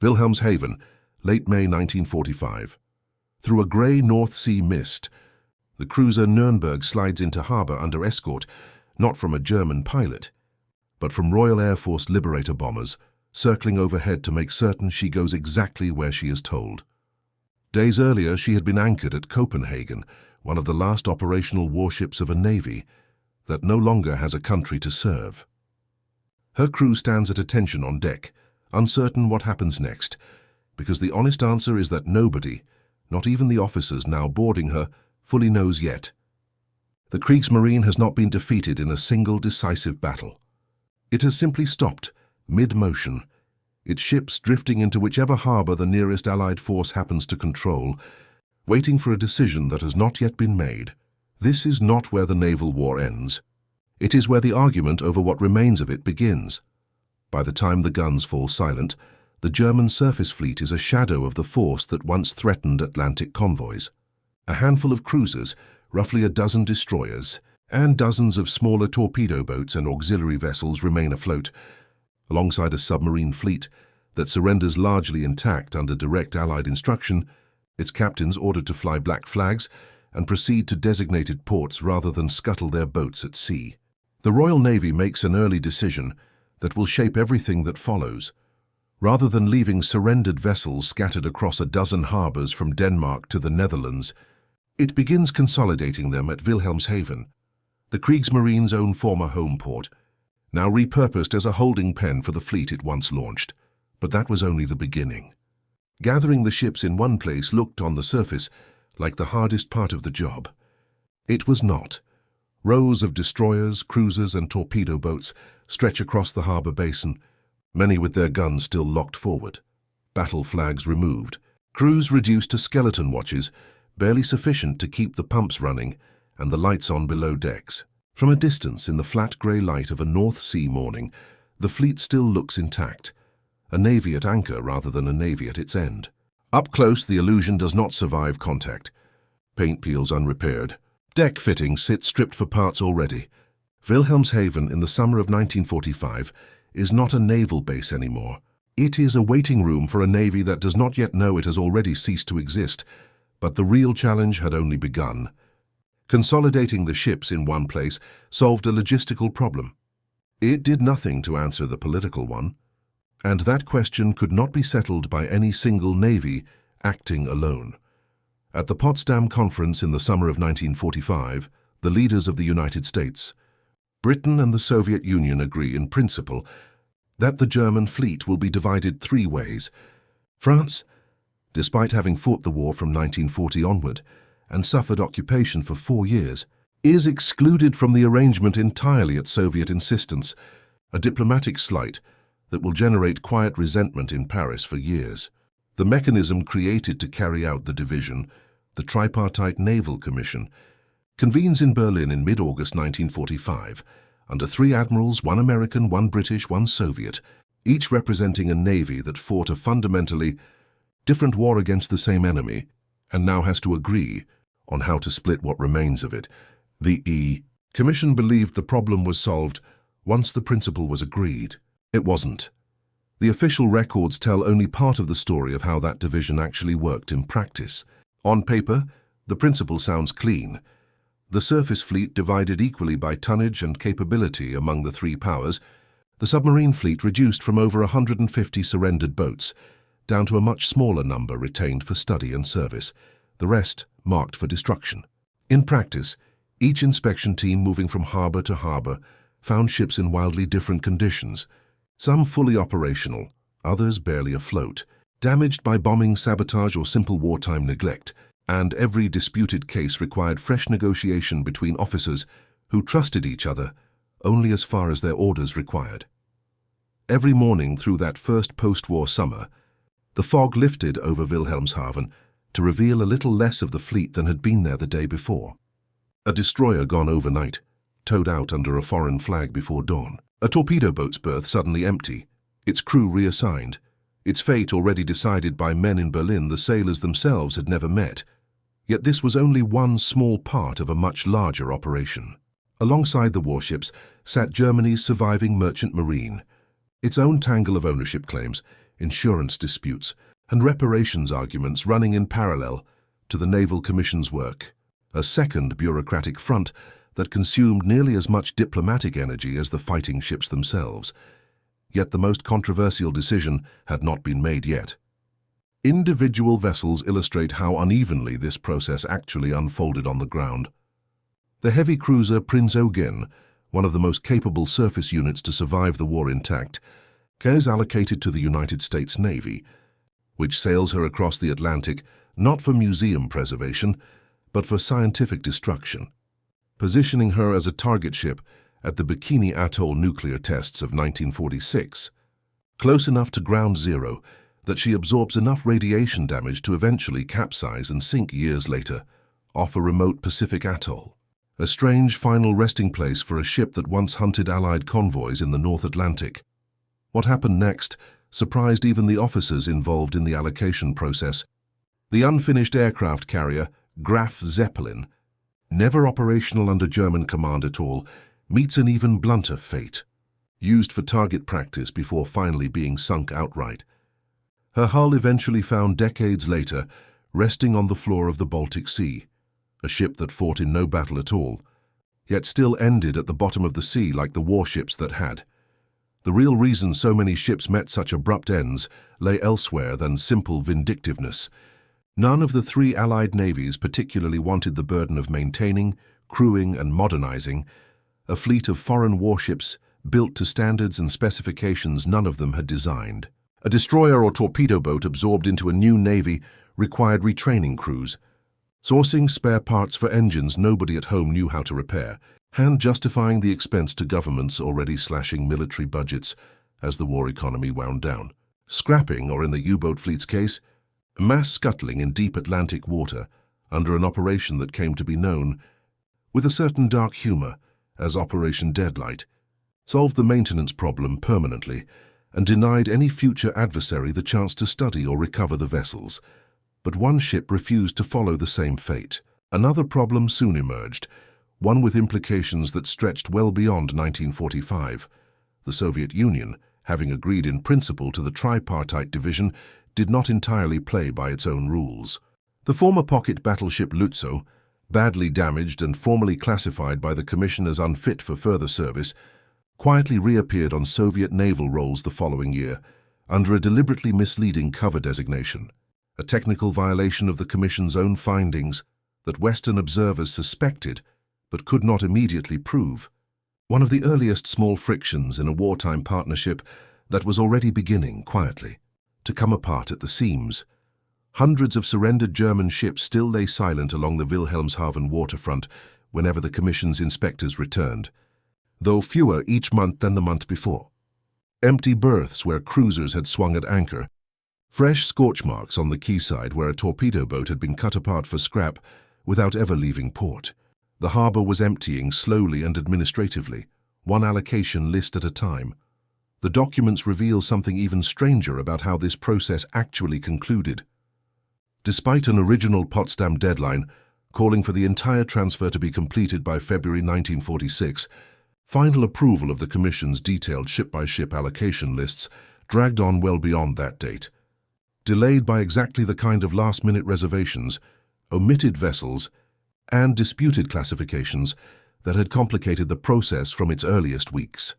Wilhelmshaven, late May 1945. Through a grey North Sea mist, the cruiser Nürnberg slides into harbour under escort, not from a German pilot, but from Royal Air Force Liberator bombers, circling overhead to make certain she goes exactly where she is told. Days earlier, she had been anchored at Copenhagen, one of the last operational warships of a navy that no longer has a country to serve. Her crew stands at attention on deck, uncertain what happens next, because the honest answer is that nobody, not even the officers now boarding her, fully knows yet. The Kriegsmarine has not been defeated in a single decisive battle. It has simply stopped, mid-motion, its ships drifting into whichever harbour the nearest Allied force happens to control, waiting for a decision that has not yet been made. This is not where the naval war ends. It is where the argument over what remains of it begins. By the time the guns fall silent, the German surface fleet is a shadow of the force that once threatened Atlantic convoys. A handful of cruisers, roughly a dozen destroyers, and dozens of smaller torpedo boats and auxiliary vessels remain afloat, alongside a submarine fleet that surrenders largely intact under direct Allied instruction, its captains ordered to fly black flags and proceed to designated ports rather than scuttle their boats at sea. The Royal Navy makes an early decision that will shape everything that follows. Rather than leaving surrendered vessels scattered across a dozen harbours from Denmark to the Netherlands, it begins consolidating them at Wilhelmshaven, the Kriegsmarine's own former home port, now repurposed as a holding pen for the fleet it once launched. But that was only the beginning. Gathering the ships in one place looked on the surface like the hardest part of the job. It was not. Rows of destroyers, cruisers and torpedo boats stretch across the harbour basin, many with their guns still locked forward. Battle flags removed, crews reduced to skeleton watches, barely sufficient to keep the pumps running and the lights on below decks. From a distance, in the flat grey light of a North Sea morning, the fleet still looks intact, a navy at anchor rather than a navy at its end. Up close, the illusion does not survive contact. Paint peels unrepaired. Deck fittings sit stripped for parts already. Wilhelmshaven in the summer of 1945 is not a naval base anymore. It is a waiting room for a navy that does not yet know it has already ceased to exist, but the real challenge had only begun. Consolidating the ships in one place solved a logistical problem. It did nothing to answer the political one, and that question could not be settled by any single navy acting alone. At the Potsdam Conference in the summer of 1945, the leaders of the United States, Britain and the Soviet Union agree in principle that the German fleet will be divided three ways. France, despite having fought the war from 1940 onward and suffered occupation for 4 years, is excluded from the arrangement entirely at Soviet insistence, a diplomatic slight that will generate quiet resentment in Paris for years. The mechanism created to carry out the division, the Tripartite Naval Commission, convenes in Berlin in mid-August 1945, under 3 admirals, 1 American, 1 British, 1 Soviet, each representing a navy that fought a fundamentally different war against the same enemy, and now has to agree on how to split what remains of it. The Commission believed the problem was solved once the principle was agreed. It wasn't. The official records tell only part of the story of how that division actually worked in practice. On paper, the principle sounds clean. The surface fleet divided equally by tonnage and capability among the 3 powers, the submarine fleet reduced from over 150 surrendered boats down to a much smaller number retained for study and service, the rest marked for destruction. In practice, each inspection team moving from harbour to harbour found ships in wildly different conditions, some fully operational, others barely afloat, damaged by bombing, sabotage or simple wartime neglect, and every disputed case required fresh negotiation between officers who trusted each other only as far as their orders required. Every morning through that first post-war summer, the fog lifted over Wilhelmshaven to reveal a little less of the fleet than had been there the day before. A destroyer gone overnight, towed out under a foreign flag before dawn. A torpedo boat's berth suddenly empty, its crew reassigned, its fate already decided by men in Berlin the sailors themselves had never met. Yet this was only one small part of a much larger operation. Alongside the warships sat Germany's surviving merchant marine, its own tangle of ownership claims, insurance disputes, and reparations arguments running in parallel to the Naval Commission's work, a second bureaucratic front that consumed nearly as much diplomatic energy as the fighting ships themselves. Yet the most controversial decision had not been made yet. Individual vessels illustrate how unevenly this process actually unfolded on the ground. The heavy cruiser Prinz Eugen, one of the most capable surface units to survive the war intact, is allocated to the United States Navy, which sails her across the Atlantic not for museum preservation, but for scientific destruction, positioning her as a target ship at the Bikini Atoll nuclear tests of 1946, close enough to ground zero that she absorbs enough radiation damage to eventually capsize and sink years later off a remote Pacific atoll, a strange final resting place for a ship that once hunted Allied convoys in the North Atlantic. What happened next surprised even the officers involved in the allocation process. The unfinished aircraft carrier, Graf Zeppelin, never operational under German command at all, meets an even blunter fate, used for target practice before finally being sunk outright. Her hull eventually found decades later, resting on the floor of the Baltic Sea, a ship that fought in no battle at all, yet still ended at the bottom of the sea like the warships that had. The real reason so many ships met such abrupt ends lay elsewhere than simple vindictiveness. None of the three Allied navies particularly wanted the burden of maintaining, crewing, and modernizing a fleet of foreign warships built to standards and specifications none of them had designed. A destroyer or torpedo boat absorbed into a new navy required retraining crews, sourcing spare parts for engines nobody at home knew how to repair, and justifying the expense to governments already slashing military budgets as the war economy wound down. Scrapping, or in the U-boat fleet's case, mass scuttling in deep Atlantic water under an operation that came to be known with a certain dark humor as Operation Deadlight, solved the maintenance problem permanently and denied any future adversary the chance to study or recover the vessels. But one ship refused to follow the same fate. Another problem soon emerged, one with implications that stretched well beyond 1945. The Soviet Union, having agreed in principle to the Tripartite Division, did not entirely play by its own rules. The former pocket battleship Lützow, badly damaged and formally classified by the Commission as unfit for further service, quietly reappeared on Soviet naval rolls the following year, under a deliberately misleading cover designation, a technical violation of the Commission's own findings that Western observers suspected but could not immediately prove. One of the earliest small frictions in a wartime partnership that was already beginning, quietly, to come apart at the seams. Hundreds of surrendered German ships still lay silent along the Wilhelmshaven waterfront whenever the Commission's inspectors returned, though fewer each month than the month before. Empty berths where cruisers had swung at anchor, fresh scorch marks on the quayside where a torpedo boat had been cut apart for scrap without ever leaving port. The harbour was emptying slowly and administratively, one allocation list at a time. The documents reveal something even stranger about how this process actually concluded. Despite an original Potsdam deadline calling for the entire transfer to be completed by February 1946, final approval of the Commission's detailed ship-by-ship allocation lists dragged on well beyond that date. Delayed by exactly the kind of last-minute reservations, omitted vessels, and disputed classifications that had complicated the process from its earliest weeks.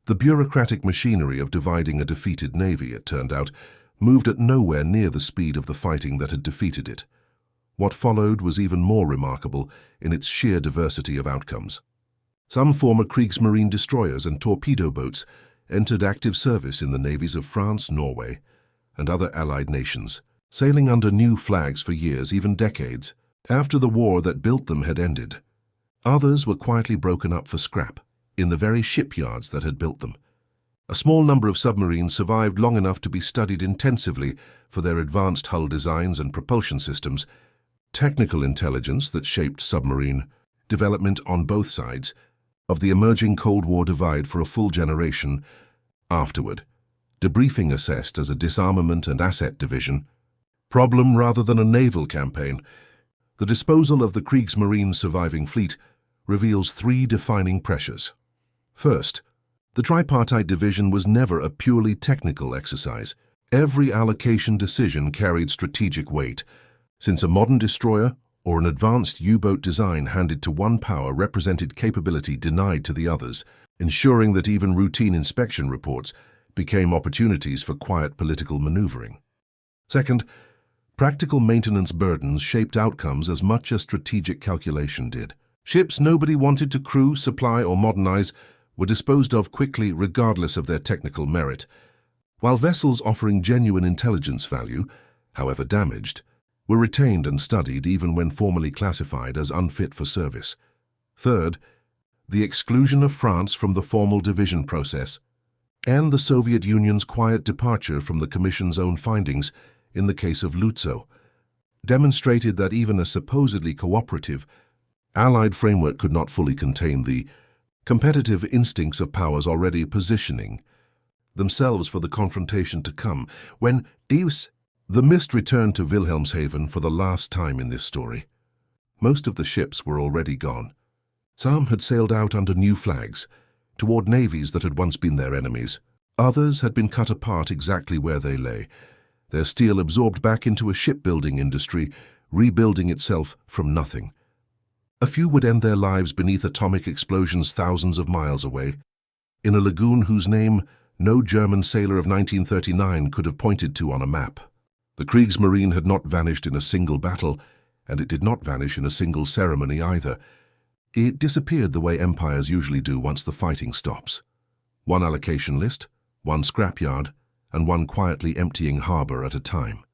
The bureaucratic machinery of dividing a defeated navy, it turned out, moved at nowhere near the speed of the fighting that had defeated it. What followed was even more remarkable in its sheer diversity of outcomes. Some former Kriegsmarine destroyers and torpedo boats entered active service in the navies of France, Norway, and other Allied nations, sailing under new flags for years, even decades, after the war that built them had ended. Others were quietly broken up for scrap in the very shipyards that had built them. A small number of submarines survived long enough to be studied intensively for their advanced hull designs and propulsion systems, technical intelligence that shaped submarine development on both sides of the emerging Cold War divide for a full generation. Afterward, debriefing assessed as a disarmament and asset division problem rather than a naval campaign. The disposal of the Kriegsmarine's surviving fleet reveals three defining pressures. First, the Tripartite Division was never a purely technical exercise. Every allocation decision carried strategic weight, since a modern destroyer or an advanced U-boat design handed to one power represented capability denied to the others, ensuring that even routine inspection reports became opportunities for quiet political maneuvering. Second, practical maintenance burdens shaped outcomes as much as strategic calculation did. Ships nobody wanted to crew, supply, or modernize were disposed of quickly regardless of their technical merit, while vessels offering genuine intelligence value, however damaged, were retained and studied even when formally classified as unfit for service. Third, the exclusion of France from the formal division process, and the Soviet Union's quiet departure from the Commission's own findings in the case of Lützow, demonstrated that even a supposedly cooperative, Allied framework could not fully contain the competitive instincts of powers already positioning themselves for the confrontation to come. When the mist returned to Wilhelmshaven for the last time in this story, most of the ships were already gone. Some had sailed out under new flags, toward navies that had once been their enemies. Others had been cut apart exactly where they lay, their steel absorbed back into a shipbuilding industry, rebuilding itself from nothing. A few would end their lives beneath atomic explosions thousands of miles away, in a lagoon whose name no German sailor of 1939 could have pointed to on a map. The Kriegsmarine had not vanished in a single battle, and it did not vanish in a single ceremony either. It disappeared the way empires usually do once the fighting stops. One allocation list, one scrapyard, and one quietly emptying harbour at a time.